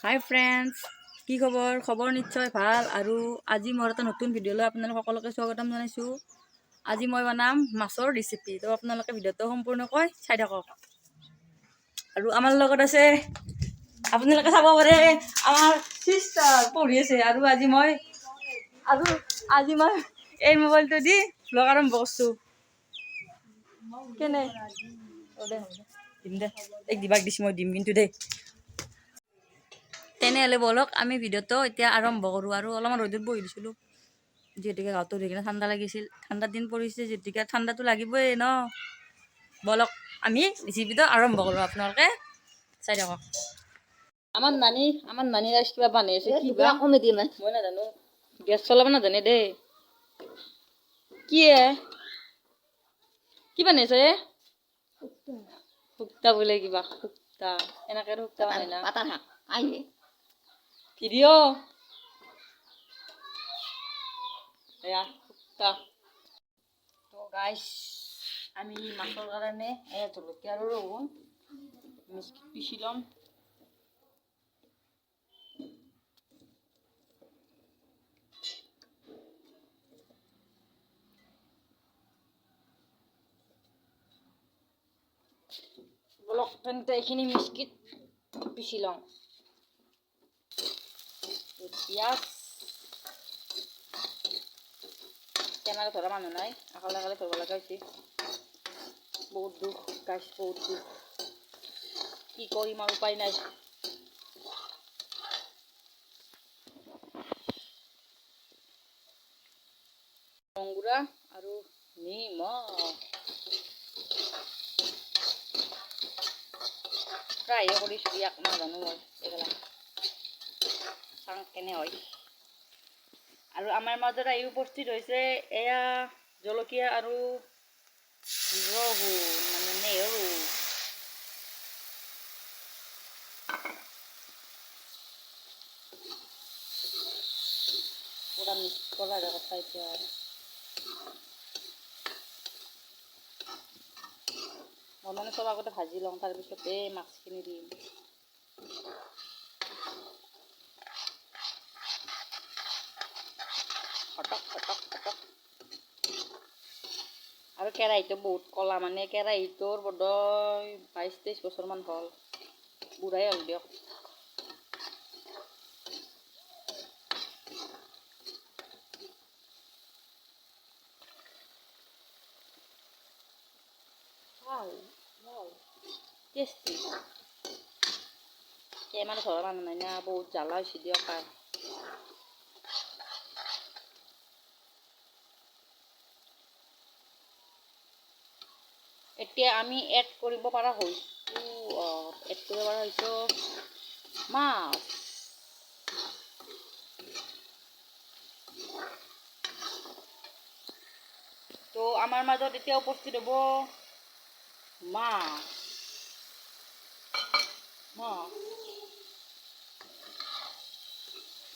হাই friends, কি খবৰ? খবৰ নিশ্চয় ভাল। আৰু আজি মোৰ এটা নতুন ভিডিঅ'লৈ আপোনালোক সকলোকে স্বাগতম জনাইছোঁ। আজি মই বনাম মাছৰ ৰেচিপি। তো আপোনালোকে ভিডিঅ'টো সম্পূৰ্ণকৈ চাই থাকক। আৰু আমাৰ লগত আছে, আপোনালোকে চাব পাৰে, আমাৰ চিষ্টাৰ পঢ়ি আছে। আৰু আজি মই এই মোবাইলটো দি ব্লগ আৰম্ভ কৰিছোঁ। কেনে দিম দে, এক দিবাক দিছোঁ মই দিম কিন্তু দেই। তেনেহ'লে ব'লক আমি ভিডিঅ'টো এতিয়া আৰম্ভ কৰোঁ। আৰু অলপমান ৰ'দত বহি দিছিলোঁ, যিহেতুকে গাঁৱতো ধৰি কিনে ঠাণ্ডা লাগিছিল। ঠাণ্ডাৰ দিন পৰিছে, যিহেতুকে ঠাণ্ডাটো লাগিবই ন। ব'লক আমি ৰেচিপিটো আৰম্ভ কৰোঁ, আপোনালোকে চাই থাকক। আমাৰ নানী ৰাইজ কিবা বান্ধি আছে, কিবা কমেডি নাই মই নাজানো। গেছ চলাব নাজানে দেই। কি বান্ধি আছে? শুক্তা বোলে, কিবা শুক্তা এনেকে শুক্তা বান্ধে না। ভিডিঅ' এয়া শুক্তা। তো গাইছ, আমি মাছৰ কাৰণে জলকীয়া আৰু ৰহুন পিচি ল'ম। বলক তেন্তে এইখিনি মিক্সিত পিচি লওঁ। পিঁয়াজ, কেমেৰা ধৰা মানুহ নাই, অকলে অকলে ধৰিব লগা হৈছে। বহুত দুখ গাইছ, বহুত দুখ। কি কৰিম আৰু উপায় নাই। ৰং গুড়া আৰু নিমখ। ফ্ৰাইহে কৰিছোঁ, ইয়াক নাজানো মই এইবিলাক চাং কেনে হয়। আৰু আমাৰ মাজত আহি উপস্থিত হৈছে এয়া জলকীয়া আৰু ৰহুন, মানে নেহৰু। পুৰা মিক্স কৰা কথা এতিয়া। মই মানে চব আগতে ভাজি লওঁ, তাৰপিছতে মাছখিনি দিম। ফটক ফটক ফটক। আৰু কেৰাহীটো বহুত ক'লা, মানে কেৰাহীটোৰ বোধহয় 22-23 বছৰমান হ'ল, বুঢ়াই হ'ল দিয়ক। টেষ্টি। কেমেৰা ধৰা মানুহ নাই না, বহুত জ্বালা হৈছে দিয়ক। এতিয়া আমি এড কৰিব পৰা হৈছোঁ মাছ। তো আমাৰ মাজত এতিয়া উপস্থিত হ'ব মাছ।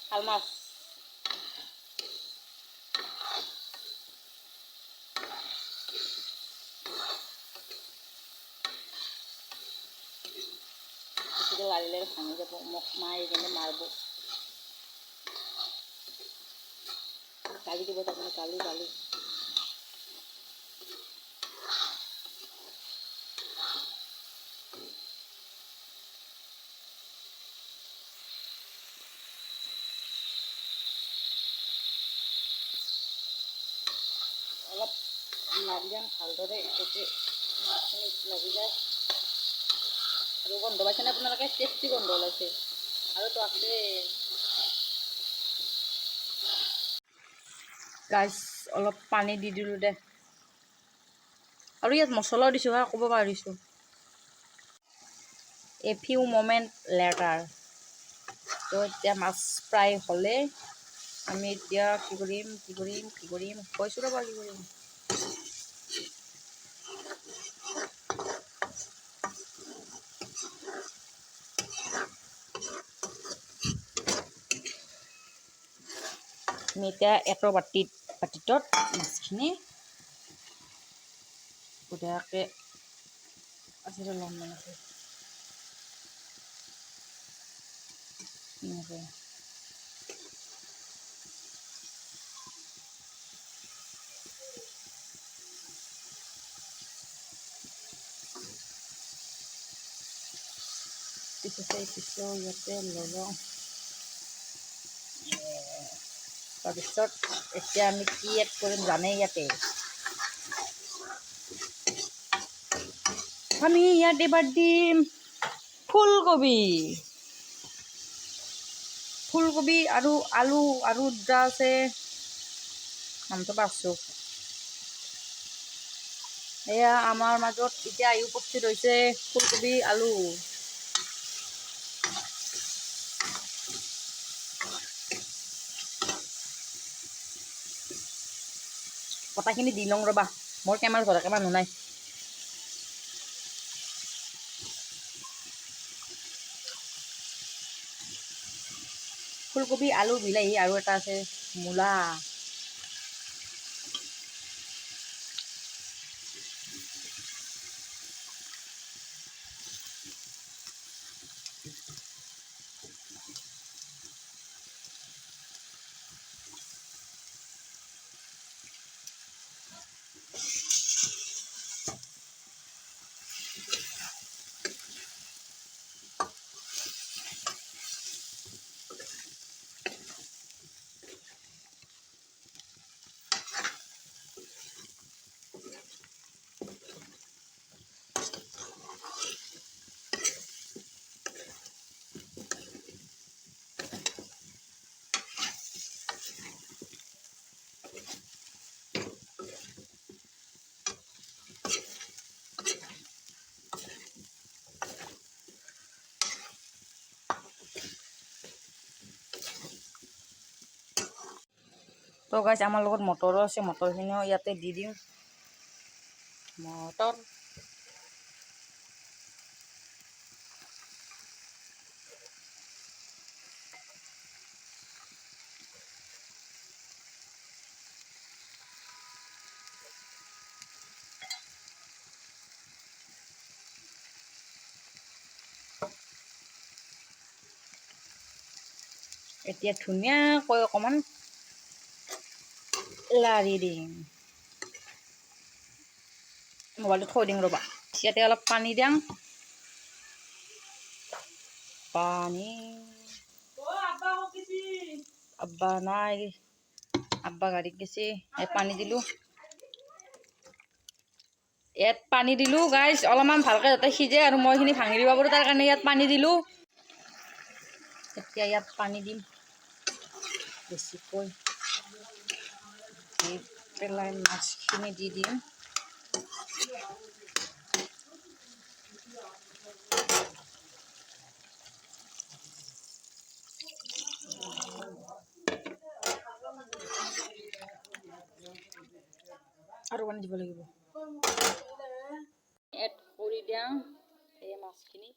শাল মাছ। লাৰিলে ভাঙি যাব, মোক মায়ে কেনে মাৰিব, গালি দিব, তাৰমানে গালি। অলপ লাগি যাম ভালদৰে, যাতে মাছখিনি লাগি যায়। আৰু গন্ধ পাইছেনে আপোনালোকে? টেষ্টি গন্ধ ওলাইছে। আৰু তো আছে গাইছ, অলপ পানী দি দিলোঁ দে। আৰু ইয়াত মছলাও দিছোঁ, ক'ব পাৰিছোঁ। A few moment letter. তো এতিয়া মাছ ফ্ৰাই হ'লে আমি এতিয়া কি কৰিম কৈছোঁ ৰ'বা, কি কৰিম। আমি এতিয়া এটা বাতিটোত মাছখিনি গোটেইকৈ ল'ম মানে। Okay. পিছো ইয়াতে লওঁ। তাৰপিছত এতিয়া আমি কি এড কৰিম জানেই ইয়াতে। আমি ইয়াত এবাৰ দিম ফুলকবি আৰু আলু আৰু দুটা আছে নামটো পাৰছোঁ। এয়া আমাৰ মাজত এতিয়া আহি উপস্থিত হৈছে ফুলকবি আলু। কটাখিনি দি লওঁ ৰ'বা, মোৰ কেমেৰা ধৰাকে মানুহ নাই। ফুলকবি আলু বিলাহী আৰু এটা আছে মূলা। তো গাইছ আমাৰ লগত মটৰো আছে, মটৰখিনিও ইয়াতে দি দিম। মটৰ এতিয়া ধুনীয়াকৈ অকণমান লাৰি দিম। মোবাইলটো থৈ দিম ৰ'বা। ইয়াতে অলপ পানী দিম। পানী আব্বা নাই, আব্বা গাড়ীত গেছে। পানী দিলোঁ, ইয়াত পানী দিলোঁ গাইজ, অলপমান ভালকৈ যাতে সিজে আৰু মই এইখিনি ভাঙি দিব পাৰোঁ তাৰ কাৰণে ইয়াত পানী দিলোঁ। এতিয়া ইয়াত পানী দিম বেছিকৈ, দি পেলাই মাছখিনি দি দিম। আৰু পানী দিব লাগিব। এড কৰি দিওঁ এই মাছখিনি।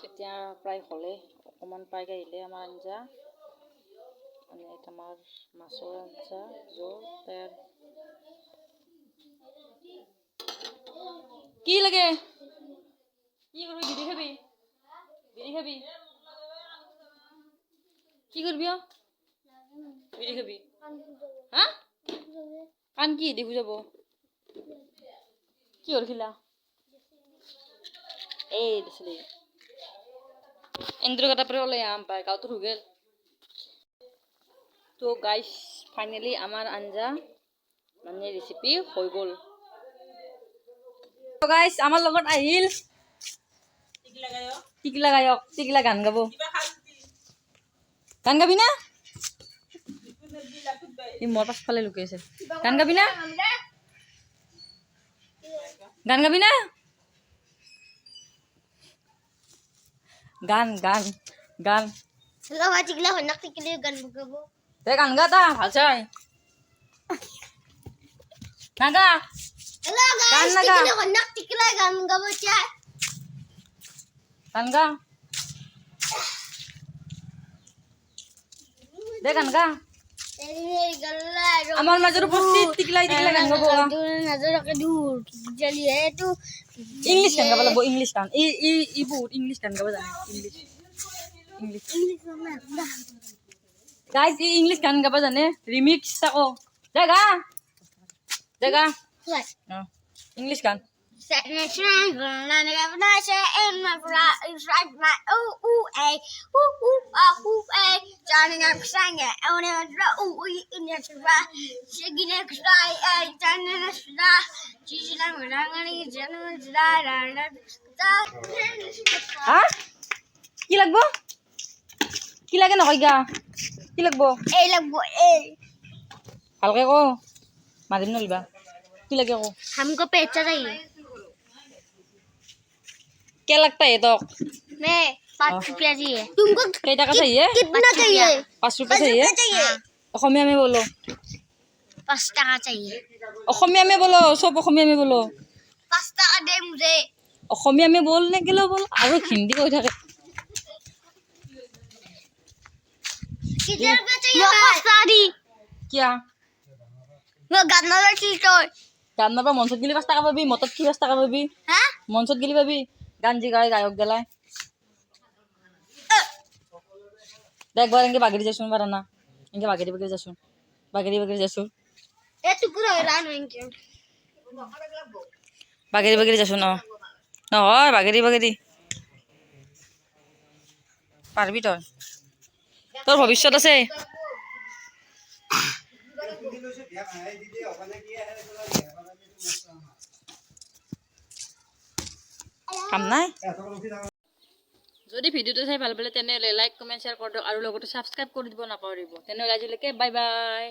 এতিয়া প্ৰায় হ'লে, অকণমান পাই আহিলে আমাৰ আঞ্জা, মানে আমাৰ মাছৰ আঞ্জা জোল তৈয়াৰ। কি লাগে? কি করবি? বিড়ি খাবি? বিড়ি খাবি? কি করবি? বিড়ি খাবি? হ্যাঁ? কান কি দেখু যাব? কি হল খিলা? এই দিছিলি ইন্দ্র কথা পরে ওলাই আম পায় গাঁতো ঢুকেল। তো গাইস ফাইনালি আমার আঞ্জা মানে রেসিপি হয়ে গেল। তো গাইস আমার লগত আহিল টিকলা গায়ক, টিকলা গান গাব। গান গাবি না? ই মোর পাছফালে লুকাই আছে। গান গাবি না? গান গাবি না? গান গান গান টিকলা হনাক টিকলি গান গাব। তে গান গা তা ভাল চাই। নাগা গান নাগা হনাক টিকলা গান গাব চাই। গান গা দে গান গা। আমাৰ মাজৰ উপস্থিত টিকলাই টিকলাই গান গাব ইংলিছ গান গাব লাগিব ইংলিছ গান ই বহুত ইংলিছ গান গাব জানে ইংলিছ গাইজ ই ইংলিছ গান গাব জানে ৰিমিক্স তাকো জাগা জাগা ইংলিছ গান হা কি লাগব কি লাগে নকই গা কি লাগব ভালকে ক মাৰিম নলিবা কি লাগে ক हमको पैसा चाहिए क्या लगता है तो मैं 5 रुपया चाहिए तुमको कई टका चाहिए कितना चाहिए 5 रुपये चाहिए অসমীয়া में बोलो 5 टका चाहिए অসমীয়া में बोलो सब অসমীয়া में बोलो 5 टका दे मुझे অসমীয়া में बोलने के लिए बोल और हिंदी কৈ থাকে कितने रुपया चाहिए सारी क्या मैं गाना लगी तो গান নাপা মঞ্চত গেলি 5 টাকা পাবি মতত কি 5 টাকা পাবি हां মঞ্চত গেলি পাবি গান জি গায় গায়ক গেলায় দেখবার এনকে বাগেরি যাসুন পারা না এনকে বাগেরি বাগেরি যাসুন বাগেরি যাসুন ए तू पूरा हैरान होएंगे বাগেরি যাসুন নহয় বাগেরি পারবি তই তোর ভবিষ্যৎ আছে কাম নাই যদি ভিডিওটো চাই ভাল পালে তেনেহ'লে লাইক কমেণ্ট শ্বেয়াৰ কৰি দিয়ক আৰু লগতে ছাবস্ক্ৰাইব কৰি দিব নাপাহৰিব তেনেহ'লে আজিলৈকে বাই বাই